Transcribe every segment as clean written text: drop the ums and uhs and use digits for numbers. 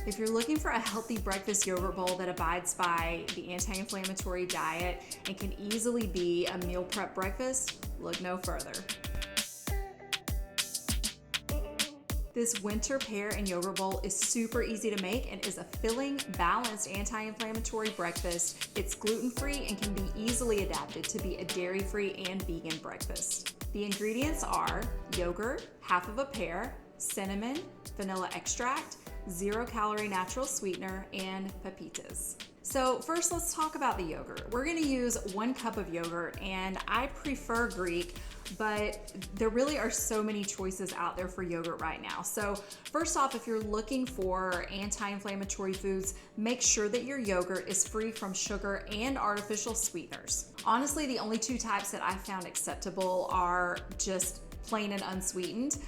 If you're looking for a healthy breakfast yogurt bowl that abides by the anti-inflammatory diet and can easily be a meal prep breakfast, look no further. This winter pear and yogurt bowl is super easy to make and is a filling, balanced anti-inflammatory breakfast. It's gluten-free and can be easily adapted to be a dairy-free and vegan breakfast. The ingredients are yogurt, half of a pear, cinnamon, vanilla extract, 0-calorie natural sweetener, and pepitas. So first, let's talk about the yogurt. We're gonna use 1 cup of yogurt, and I prefer Greek, but there really are so many choices out there for yogurt right now. So first off, if you're looking for anti-inflammatory foods, make sure that your yogurt is free from sugar and artificial sweeteners. Honestly, the only 2 types that I've found acceptable are just plain and unsweetened.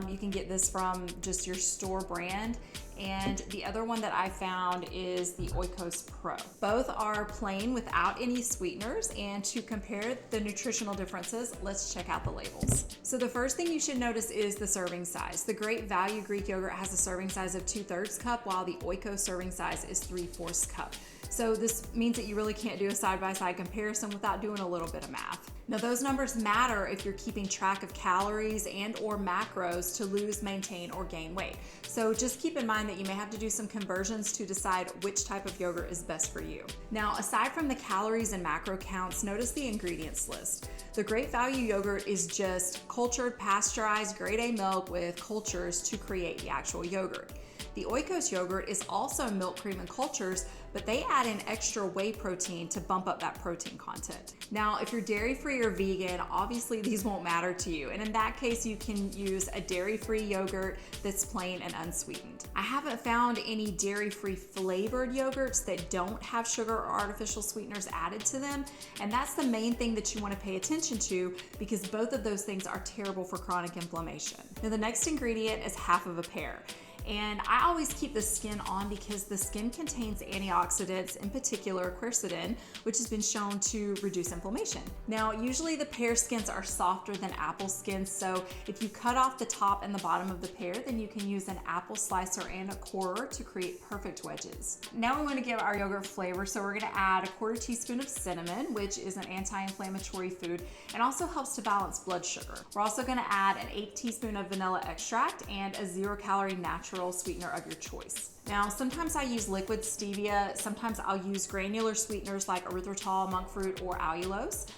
You can get this from just your store brand. And the other one that I found is the Oikos Pro. Both are plain without any sweeteners, and to compare the nutritional differences, let's check out the labels. So the first thing you should notice is the serving size. The Great Value Greek yogurt has a serving size of 2/3 cup, while the Oikos serving size is 3/4 cup. So this means that you really can't do a side-by-side comparison without doing a little bit of math. Now those numbers matter if you're keeping track of calories and or macros to lose, maintain, or gain weight. So just keep in mind that you may have to do some conversions to decide which type of yogurt is best for you. Now, aside from the calories and macro counts, notice the ingredients list. The Great Value yogurt is just cultured, pasteurized, grade A milk with cultures to create the actual yogurt. The Oikos yogurt is also milk, cream, and cultures, but they add in extra whey protein to bump up that protein content. Now, if you're dairy-free or vegan, obviously these won't matter to you. And in that case, you can use a dairy-free yogurt that's plain and unsweetened. I haven't found any dairy-free flavored yogurts that don't have sugar or artificial sweeteners added to them. And that's the main thing that you want to pay attention to, because both of those things are terrible for chronic inflammation. Now, the next ingredient is half of a pear. And I always keep the skin on because the skin contains antioxidants, in particular quercetin, which has been shown to reduce inflammation. Now, usually the pear skins are softer than apple skins, so if you cut off the top and the bottom of the pear, then you can use an apple slicer and a corer to create perfect wedges. Now we want to give our yogurt flavor, so we're going to add a 1/4 teaspoon of cinnamon, which is an anti-inflammatory food and also helps to balance blood sugar. We're also going to add an 1/8 teaspoon of vanilla extract and a 0-calorie natural sweetener of your choice. Now, sometimes I use liquid stevia, sometimes I'll use granular sweeteners like erythritol, monk fruit, or allulose.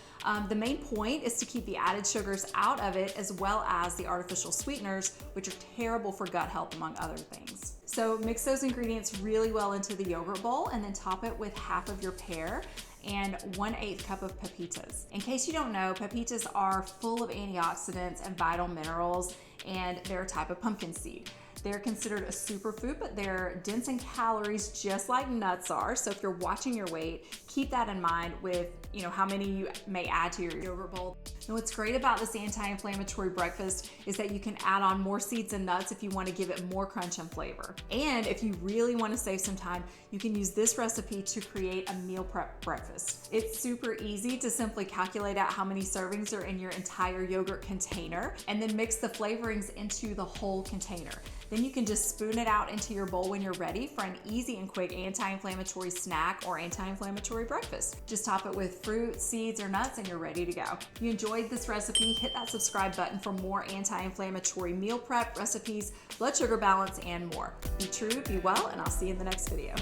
The main point is to keep the added sugars out of it, as well as the artificial sweeteners, which are terrible for gut health, among other things. So mix those ingredients really well into the yogurt bowl and then top it with half of your pear and 1/8 cup of pepitas. In case you don't know, pepitas are full of antioxidants and vital minerals, and they're a type of pumpkin seed. They're considered a superfood, but they're dense in calories just like nuts are. So if you're watching your weight, keep that in mind with how many you may add to your yogurt bowl. And what's great about this anti-inflammatory breakfast is that you can add on more seeds and nuts if you want to give it more crunch and flavor. And if you really want to save some time, you can use this recipe to create a meal prep breakfast. It's super easy to simply calculate out how many servings are in your entire yogurt container and then mix the flavorings into the whole container. Then you can just spoon it out into your bowl when you're ready for an easy and quick anti-inflammatory snack or anti-inflammatory breakfast. Just top it with fruit, seeds, or nuts, and you're ready to go. If you enjoyed this recipe, hit that subscribe button for more anti-inflammatory meal prep recipes, blood sugar balance, and more. Be true, be well, and I'll see you in the next video.